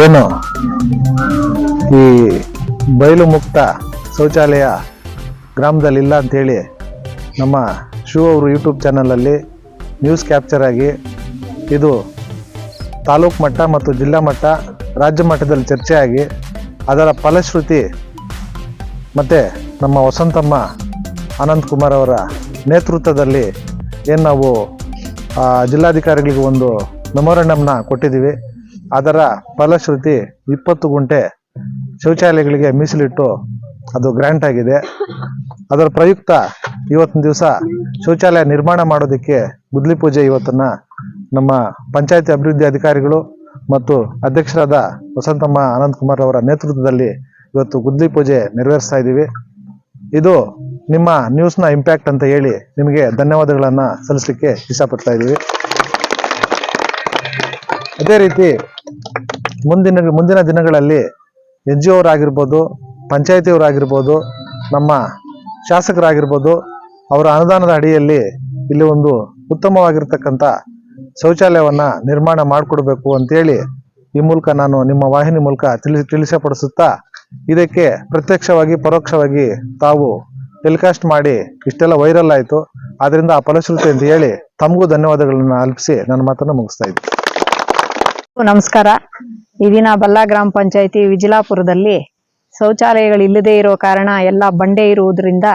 ಏನು ಈ ಬಯಲು ಮುಕ್ತ ಶೌಚಾಲಯ ಗ್ರಾಮದಲ್ಲಿ ಇಲ್ಲ ಅಂಥೇಳಿ ನಮ್ಮ ಶಿವ ಅವರು ಯೂಟ್ಯೂಬ್ ಚಾನಲಲ್ಲಿ ನ್ಯೂಸ್ ಕ್ಯಾಪ್ಚರ್ ಆಗಿ ಇದು ತಾಲೂಕು ಮಟ್ಟ ಮತ್ತು ಜಿಲ್ಲಾ ಮಟ್ಟ ರಾಜ್ಯ ಮಟ್ಟದಲ್ಲಿ ಚರ್ಚೆ ಆಗಿ ಅದರ ಫಲಶ್ರುತಿ ಮತ್ತು ನಮ್ಮ ವಸಂತಮ್ಮ ಅನಂತ್ ಕುಮಾರ್ ಅವರ ನೇತೃತ್ವದಲ್ಲಿ ಏನು ನಾವು ಜಿಲ್ಲಾಧಿಕಾರಿಗಳಿಗೆ ಒಂದು ಮೆಮೊರಂಡಮ್ನ ಕೊಟ್ಟಿದ್ದೀವಿ. ಅದರ ಫಲಶ್ರುತಿ 20 ಗುಂಟೆ ಶೌಚಾಲಯಗಳಿಗೆ ಮೀಸಲಿಟ್ಟು ಅದು ಗ್ರ್ಯಾಂಟ್ ಆಗಿದೆ. ಅದರ ಪ್ರಯುಕ್ತ ಇವತ್ತಿನ ದಿವಸ ಶೌಚಾಲಯ ನಿರ್ಮಾಣ ಮಾಡೋದಕ್ಕೆ ಗುದ್ಲಿ ಪೂಜೆ ಇವತ್ತನ್ನ ನಮ್ಮ ಪಂಚಾಯತಿ ಅಭಿವೃದ್ಧಿ ಅಧಿಕಾರಿಗಳು ಮತ್ತು ಅಧ್ಯಕ್ಷರಾದ ವಸಂತಮ್ಮ ಅನಂತ್ ಕುಮಾರ್ ಅವರ ನೇತೃತ್ವದಲ್ಲಿ ಇವತ್ತು ಗುದ್ಲಿ ಪೂಜೆ ನೆರವೇರಿಸ್ತಾ ಇದ್ದೀವಿ. ಇದು ನಿಮ್ಮ ನ್ಯೂಸ್ನ ಇಂಪ್ಯಾಕ್ಟ್ ಅಂತ ಹೇಳಿ ನಿಮಗೆ ಧನ್ಯವಾದಗಳನ್ನು ಸಲ್ಲಿಸಲಿಕ್ಕೆ ಇಷ್ಟಪಡ್ತಾ ಇದ್ದೀವಿ. ಅದೇ ರೀತಿ ಮುಂದಿನ ದಿನಗಳಲ್ಲಿ NGO ಅವರಾಗಿರ್ಬೋದು, ಪಂಚಾಯತಿಯವರಾಗಿರ್ಬೋದು, ನಮ್ಮ ಶಾಸಕರಾಗಿರ್ಬೋದು, ಅವರ ಅನುದಾನದ ಅಡಿಯಲ್ಲಿ ಇಲ್ಲಿ ಒಂದು ಉತ್ತಮವಾಗಿರ್ತಕ್ಕಂಥ ಶೌಚಾಲಯವನ್ನು ನಿರ್ಮಾಣ ಮಾಡಿಕೊಡ್ಬೇಕು ಅಂತೇಳಿ ಈ ಮೂಲಕ ನಾನು ನಿಮ್ಮ ವಾಹಿನಿ ಮೂಲಕ ತಿಳಿಸಪಡಿಸುತ್ತಾ ಇದಕ್ಕೆ ಪ್ರತ್ಯಕ್ಷವಾಗಿ ಪರೋಕ್ಷವಾಗಿ ತಾವು ಟೆಲಿಕಾಸ್ಟ್ ಮಾಡಿ ಇಷ್ಟೆಲ್ಲ ವೈರಲ್ ಆಯಿತು. ಆದ್ದರಿಂದ ಆ ಫಲಶ್ರುತಿ ಅಂತ ಹೇಳಿ ತಮಗೂ ಧನ್ಯವಾದಗಳನ್ನು ಅರ್ಪಿಸಿ ನನ್ನ ಮಾತನ್ನು ಮುಗಿಸ್ತಾ ಇದ್ದೀನಿ. ನಮಸ್ಕಾರ. ಈ ದಿನ ಬಲ್ಲ ಗ್ರಾಮ ಪಂಚಾಯತಿ ವಿಜಿಲಾಪುರದಲ್ಲಿ ಶೌಚಾಲಯಗಳಿಲ್ಲದೆ ಇರೋ ಕಾರಣ ಎಲ್ಲ ಬಂಡೆ ಇರುವುದರಿಂದ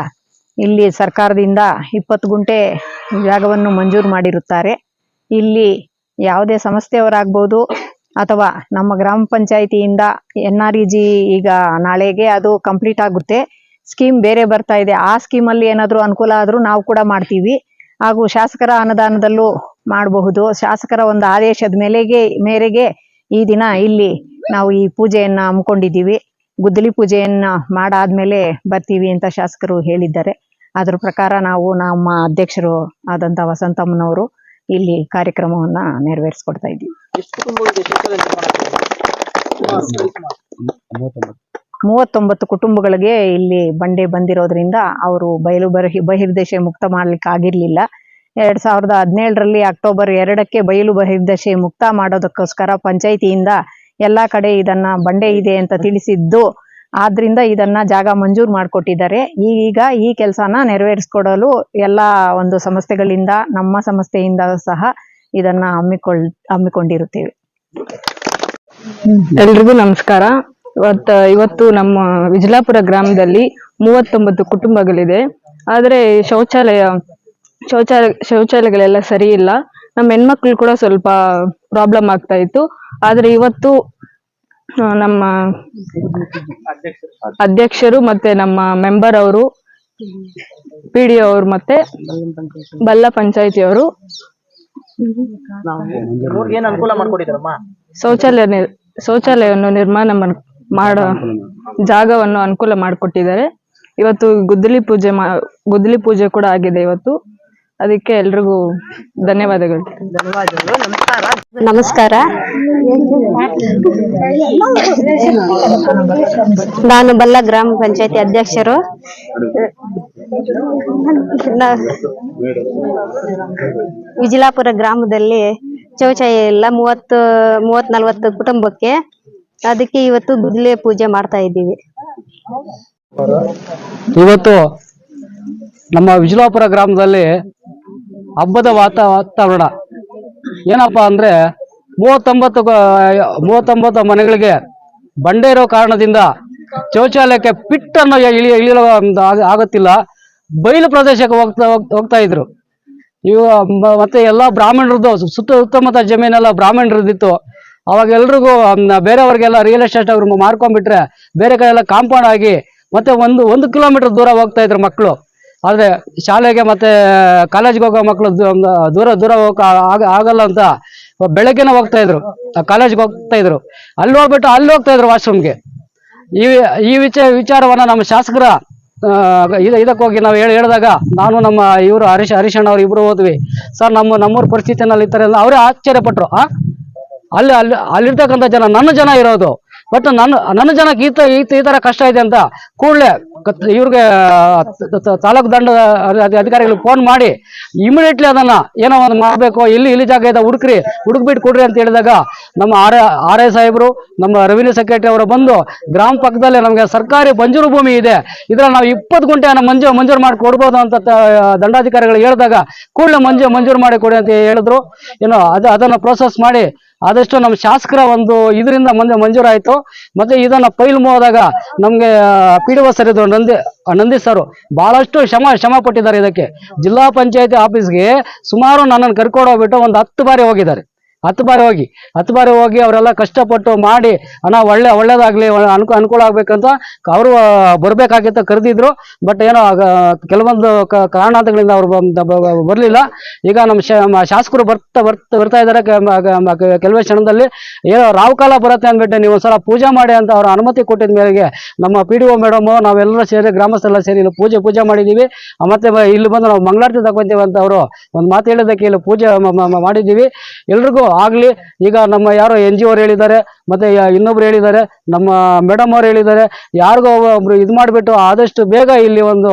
ಇಲ್ಲಿ ಸರ್ಕಾರದಿಂದ 20 ಗುಂಟೆ ಜಾಗವನ್ನು ಮಂಜೂರು ಮಾಡಿರುತ್ತಾರೆ. ಇಲ್ಲಿ ಯಾವುದೇ ಸಂಸ್ಥೆಯವರಾಗ್ಬೋದು ಅಥವಾ ನಮ್ಮ ಗ್ರಾಮ ಪಂಚಾಯತಿಯಿಂದ NREG ಈಗ ನಾಳೆಗೆ ಅದು ಕಂಪ್ಲೀಟ್ ಆಗುತ್ತೆ. ಸ್ಕೀಮ್ ಬೇರೆ ಬರ್ತಾ ಇದೆ. ಆ ಸ್ಕೀಮಲ್ಲಿ ಏನಾದರೂ ಅನುಕೂಲ ಆದರೂ ನಾವು ಕೂಡ ಮಾಡ್ತೀವಿ. ಹಾಗೂ ಶಾಸಕರ ಅನುದಾನದಲ್ಲೂ ಮಾಡಬಹುದು. ಶಾಸಕರ ಒಂದು ಆದೇಶದ ಮೇರೆಗೆ ಈ ದಿನ ಇಲ್ಲಿ ನಾವು ಈ ಪೂಜೆಯನ್ನ ಹಮ್ಮಿಕೊಂಡಿದ್ದೀವಿ. ಗುದ್ದಲಿ ಪೂಜೆಯನ್ನ ಮಾಡಾದ್ಮೇಲೆ ಬರ್ತೀವಿ ಅಂತ ಶಾಸಕರು ಹೇಳಿದ್ದಾರೆ. ಅದ್ರ ಪ್ರಕಾರ ನಾವು ನಮ್ಮ ಅಧ್ಯಕ್ಷರು ಆದಂತ ವಸಂತಮ್ಮನವರು ಇಲ್ಲಿ ಕಾರ್ಯಕ್ರಮವನ್ನ ನೆರವೇರಿಸ್ಕೊಡ್ತಾ ಇದ್ದೀವಿ. 39 ಕುಟುಂಬಗಳಿಗೆ ಇಲ್ಲಿ ಬಂಡೆ ಬಂದಿರೋದ್ರಿಂದ ಅವರು ಬಯಲು ಬಹಿರ್ದೆಸೆ ಮುಕ್ತ ಮಾಡ್ಲಿಕ್ಕೆ ಆಗಿರ್ಲಿಲ್ಲ. 2017ರಲ್ಲಿ ಅಕ್ಟೋಬರ್ 2ಕ್ಕೆ ಬಯಲು ಬಹಿರ್ದೆಸೆ ಮುಕ್ತ ಮಾಡೋದಕ್ಕೋಸ್ಕರ ಪಂಚಾಯಿತಿಯಿಂದ ಎಲ್ಲಾ ಕಡೆ ಇದನ್ನ ಬಂಡೆ ಇದೆ ಅಂತ ತಿಳಿಸಿದ್ದು, ಆದ್ರಿಂದ ಇದನ್ನ ಜಾಗ ಮಂಜೂರು ಮಾಡಿಕೊಟ್ಟಿದ್ದಾರೆ. ಈಗ ಈ ಕೆಲಸನ ನೆರವೇರಿಸ್ಕೊಡಲು ಎಲ್ಲ ಒಂದು ಸಂಸ್ಥೆಗಳಿಂದ ನಮ್ಮ ಸಂಸ್ಥೆಯಿಂದ ಸಹ ಇದನ್ನ ಹಮ್ಮಿಕೊಂಡಿರುತ್ತೇವೆ. ಎಲ್ರಿಗೂ ನಮಸ್ಕಾರ. ಇವತ್ತು ನಮ್ಮ ವಿಜಲಾಪುರ ಗ್ರಾಮದಲ್ಲಿ 39 ಕುಟುಂಬಗಳಿದೆ. ಆದರೆ ಶೌಚಾಲಯಗಳೆಲ್ಲ ಸರಿ ಇಲ್ಲ. ನಮ್ಮ ಹೆಣ್ಮಕ್ಳು ಕೂಡ ಸ್ವಲ್ಪ ಪ್ರಾಬ್ಲಮ್ ಆಗ್ತಾ ಇತ್ತು. ಆದ್ರೆ ಇವತ್ತು ನಮ್ಮ ಅಧ್ಯಕ್ಷರು ಮತ್ತೆ ನಮ್ಮ ಮೆಂಬರ್ ಅವರು, PDO ಅವರು ಮತ್ತೆ ಬಲ್ಲ ಪಂಚಾಯತಿಯವರು ಶೌಚಾಲಯವನ್ನು ನಿರ್ಮಾಣ ಮಾಡೋ ಜಾಗವನ್ನು ಅನುಕೂಲ ಮಾಡಿಕೊಟ್ಟಿದ್ದಾರೆ. ಇವತ್ತು ಗುದ್ದಲಿ ಪೂಜೆ ಕೂಡ ಆಗಿದೆ ಇವತ್ತು. ಅದಕ್ಕೆ ಎಲ್ರಿಗೂ ಧನ್ಯವಾದಗಳು. ನಮಸ್ಕಾರ. ನಾನು ಬಲ್ಲ ಗ್ರಾಮ ಪಂಚಾಯತಿ ಅಧ್ಯಕ್ಷರು. ವಿಜಿಲಾಪುರ ಗ್ರಾಮದಲ್ಲಿ ಶೌಚಾಲಯ ಇಲ್ಲ 30-40 ಕುಟುಂಬಕ್ಕೆ. ಅದಕ್ಕೆ ಇವತ್ತು ಗುದ್ದಲಿ ಪೂಜೆ ಮಾಡ್ತಾ ಇದ್ದೀವಿ. ಇವತ್ತು ನಮ್ಮ ವಿಜಲಾಪುರ ಗ್ರಾಮದಲ್ಲಿ ಹಬ್ಬದ ವಾತಾವರಣ. ಏನಪ್ಪಾ ಅಂದ್ರೆ 39 ಮನೆಗಳಿಗೆ ಬಂಡೆ ಇರೋ ಕಾರಣದಿಂದ ಶೌಚಾಲಯಕ್ಕೆ ಪಿಟ್ ಅನ್ನೋ ಇಳಿಯಲು ಆಗುತ್ತಿಲ್ಲ. ಬಯಲು ಪ್ರದೇಶಕ್ಕೆ ಹೋಗ್ತಾ ಇದ್ರು. ಇವ ಮತ್ತೆ ಎಲ್ಲಾ ಬ್ರಾಹ್ಮಣರದ್ದು ಸುತ್ತಮುತ್ತ ಜಮೀನೆಲ್ಲ ಬ್ರಾಹ್ಮಣರದ್ದಿತ್ತು. ಅವಾಗ ಎಲ್ರಿಗೂ ಬೇರೆಯವ್ರಿಗೆಲ್ಲ ರಿಯಲ್ ಎಸ್ಟೇಟ್ ಅವ್ರು ಮಾರ್ಕೊಂಡ್ಬಿಟ್ರೆ ಬೇರೆ ಕಡೆ ಎಲ್ಲ ಕಾಂಪೌಂಡ್ ಆಗಿ ಮತ್ತೆ ಒಂದು ಕಿಲೋಮೀಟರ್ ದೂರ ಹೋಗ್ತಾ ಇದ್ರು ಮಕ್ಕಳು. ಆದ್ರೆ ಶಾಲೆಗೆ ಮತ್ತೆ ಕಾಲೇಜ್ಗೆ ಹೋಗೋ ಮಕ್ಕಳು ದೂರ ಹೋಗಕ್ಕೆ ಆಗಲ್ಲ ಅಂತ ಬೆಳಗ್ಗೆನೆ ಹೋಗ್ತಾ ಇದ್ರು, ಕಾಲೇಜ್ಗೆ ಹೋಗ್ತಾ ಇದ್ರು. ಅಲ್ಲಿ ಹೋಗ್ತಾ ಇದ್ರು ವಾಶ್ರೂಮ್ಗೆ. ಈ ವಿಚಾರವನ್ನ ನಮ್ಮ ಶಾಸಕರ ಇದಕ್ಕೆ ಹೋಗಿ ನಾವು ಹೇಳಿದಾಗ ನಾನು ನಮ್ಮ ಇವರು ಹರೀಶಣ್ಣ ಅವ್ರು ಇಬ್ರು ಹೋದ್ವಿ. ಸರ್ ನಮ್ಮೂರ ಪರಿಸ್ಥಿತಿನಲ್ಲಿ ಇರ್ತಾರೆ ಎಲ್ಲ ಅವರೇ ಆಶ್ಚರ್ಯಪಟ್ರು. ಅಲ್ಲಿರ್ತಕ್ಕಂಥ ಜನ ನನ್ನ ಜನ ಇರೋದು, ಬಟ್ ನನ್ನ ಜನಕ್ಕೆ ಈ ತರ ಕಷ್ಟ ಇದೆ ಅಂತ ಕೂಡಲೇ ಇವ್ರಿಗೆ ತಾಲೂಕು ದಂಡ ಅಧಿಕಾರಿಗಳಿಗೆ ಫೋನ್ ಮಾಡಿ ಇಮಿಡಿಯೇಟ್ಲಿ ಅದನ್ನ ಏನೋ ಒಂದು ಮಾಡಬೇಕು, ಇಲ್ಲಿ ಜಾಗ ಇದೆ ಹುಡುಕ್ಬಿಟ್ಟು ಕೊಡ್ರಿ ಅಂತ ಹೇಳಿದಾಗ ನಮ್ಮ ಆರ್ ಐ ಸಾಹೇಬರು, ನಮ್ಮ ರೆವಿನ್ಯೂ ಸೆಕ್ರೆಟರಿ ಅವರು ಬಂದು ಗ್ರಾಮ ಪಕ್ಕದಲ್ಲೇ ನಮಗೆ ಸರ್ಕಾರಿ ಮಂಜೂರು ಭೂಮಿ ಇದೆ, ಇದ್ರಲ್ಲಿ ನಾವು 20 ಗುಂಟೆಯನ್ನು ಮಂಜೂರು ಮಾಡಿ ಕೊಡ್ಬೋದು ಅಂತ ದಂಡಾಧಿಕಾರಿಗಳು ಹೇಳಿದಾಗ ಕೂಡಲೇ ಮಂಜೂರು ಮಾಡಿ ಕೊಡಿ ಅಂತ ಹೇಳಿದ್ರು. ಏನೋ ಅದನ್ನ ಪ್ರೋಸೆಸ್ ಮಾಡಿ ಆದಷ್ಟು ನಮ್ಮ ಶಾಸಕರ ಒಂದು ಇದರಿಂದ ಮಂಜೂರಾಯಿತು. ಮತ್ತೆ ಇದನ್ನ ಫೈಲ್ ಹೋದಾಗ ನಮ್ಗೆ PDO ಸರ್ ಇದ್ರು ನಂದೀಶ್ ಸರ್ ಬಹಳಷ್ಟು ಶ್ರಮ ಪಟ್ಟಿದ್ದಾರೆ. ಇದಕ್ಕೆ ಜಿಲ್ಲಾ ಪಂಚಾಯತಿ ಆಫೀಸ್ಗೆ ಸುಮಾರು ನನ್ನನ್ನು ಕರ್ಕೊಂಡು ಹೋಗ್ಬಿಟ್ಟು ಒಂದು 10 ಬಾರಿ ಹೋಗಿದ್ದಾರೆ. 10 ಬಾರಿ ಹೋಗಿ ಅವರೆಲ್ಲ ಕಷ್ಟಪಟ್ಟು ಮಾಡಿ ಒಳ್ಳೇದಾಗ್ಲಿ ಅನುಕೂಲ ಆಗ್ಬೇಕಂತ ಅವರು ಬರ್ಬೇಕಾಗಿತ್ತು, ಕರೆದಿದ್ರು. ಬಟ್ ಏನೋ ಕೆಲವೊಂದು ಕಾರಣಾಂತರಗಳಿಂದ ಅವರು ಬರ್ಲಿಲ್ಲ. ಈಗ ನಮ್ಮ ಶಾಸಕರು ಬರ್ತಾ ಇದ್ದಾರೆ. ಕೆಲವೇ ಕ್ಷಣದಲ್ಲಿ ಏನೋ ರಾಹುಕಾಲ ಬರುತ್ತೆ ಅಂದ್ಬಿಟ್ಟು ನೀವು ಒಂದ್ಸಲ ಪೂಜೆ ಮಾಡಿ ಅಂತ ಅವ್ರ ಅನುಮತಿ ಕೊಟ್ಟಿದ ಮೇರೆಗೆ ನಮ್ಮ PDO ಮೇಡಮ್ ನಾವೆಲ್ಲರೂ ಸೇರಿ ಗ್ರಾಮಸ್ಥರೆಲ್ಲ ಸೇರಿ ಇಲ್ಲಿ ಪೂಜೆ ಮಾಡಿದೀವಿ. ಮತ್ತೆ ಇಲ್ಲಿ ಬಂದು ನಾವು ಮಂಗಳಾರತಿ ತಗೊಂತೀವಿ ಅಂತ ಅವರು ಒಂದು ಮಾತು ಹೇಳಿದ್ದಕ್ಕೆ ಇಲ್ಲಿ ಪೂಜೆ ಮಾಡಿದ್ದೀವಿ. ಎಲ್ರಿಗೂ ಆಗ್ಲಿ. ಈಗ ನಮ್ಮ ಯಾರೋ NGO ಅವ್ರು ಹೇಳಿದ್ದಾರೆ, ಮತ್ತೆ ಇನ್ನೊಬ್ರು ಹೇಳಿದ್ದಾರೆ, ನಮ್ಮ ಮೇಡಮ್ ಅವ್ರು ಹೇಳಿದ್ದಾರೆ, ಯಾರಿಗೋ ಒಬ್ರು ಇದು ಮಾಡಿಬಿಟ್ಟು ಆದಷ್ಟು ಬೇಗ ಇಲ್ಲಿ ಒಂದು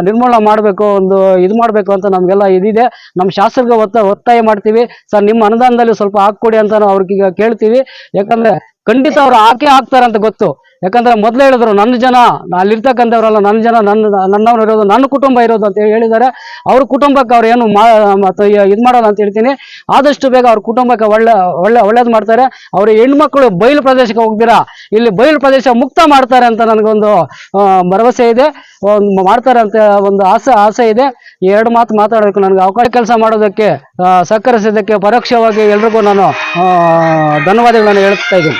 ನಿರ್ಮೂಲನೆ ಮಾಡಬೇಕು, ಒಂದು ಇದು ಮಾಡಬೇಕು ಅಂತ ನಮಗೆಲ್ಲ ಇದಿದೆ. ನಮ್ಮ ಶಾಸಕರಿಗೆ ಒತ್ತಾಯ ಮಾಡ್ತೀವಿ. ಸರ್ ನಿಮ್ಮ ಅನುದಾನದಲ್ಲಿ ಸ್ವಲ್ಪ ಹಾಕ್ಕೊಡಿ ಅಂತ ನಾವು ಅವ್ರಿಗೆ ಕೇಳ್ತೀವಿ. ಯಾಕಂದ್ರೆ ಖಂಡಿತ ಅವ್ರು ಹಾಕ್ತಾರೆ ಅಂತ ಗೊತ್ತು. ಯಾಕಂದ್ರೆ ಮೊದಲೇ ಹೇಳಿದ್ರು ನನ್ನ ಜನ ಅಲ್ಲಿರ್ತಕ್ಕಂಥವ್ರಲ್ಲ, ನನ್ನ ಜನ ನನ್ನವ್ರು ಇರೋದು, ನನ್ನ ಕುಟುಂಬ ಇರೋದು ಅಂತ ಹೇಳಿದ್ದಾರೆ. ಅವ್ರ ಕುಟುಂಬಕ್ಕೆ ಅವ್ರು ಏನು ಇದು ಮಾಡಲ್ಲ ಅಂತ ಹೇಳ್ತೀನಿ. ಆದಷ್ಟು ಬೇಗ ಅವ್ರ ಕುಟುಂಬಕ್ಕೆ ಒಳ್ಳೇದು ಮಾಡ್ತಾರೆ. ಅವ್ರ ಹೆಣ್ಮಕ್ಳು ಬಯಲು ಪ್ರದೇಶಕ್ಕೆ ಹೋಗ್ದಿರಾ ಇಲ್ಲಿ ಬಯಲು ಪ್ರದೇಶ ಮುಕ್ತ ಮಾಡ್ತಾರೆ ಅಂತ ನನಗೊಂದು ಭರವಸೆ ಇದೆ, ಮಾಡ್ತಾರೆ ಅಂತ ಒಂದು ಆಸೆ ಇದೆ. ಈ 2 ಮಾತು ಮಾತಾಡೋದಕ್ಕೆ ನನಗೆ ಅವಕಾಶ, ಕೆಲಸ ಮಾಡೋದಕ್ಕೆ ಸಹಕರಿಸಿದ್ದಕ್ಕೆ ಪರೋಕ್ಷವಾಗಿ ಎಲ್ರಿಗೂ ನಾನು ಧನ್ಯವಾದಗಳನ್ನು ಹೇಳ್ತಾ ಇದ್ದೀನಿ.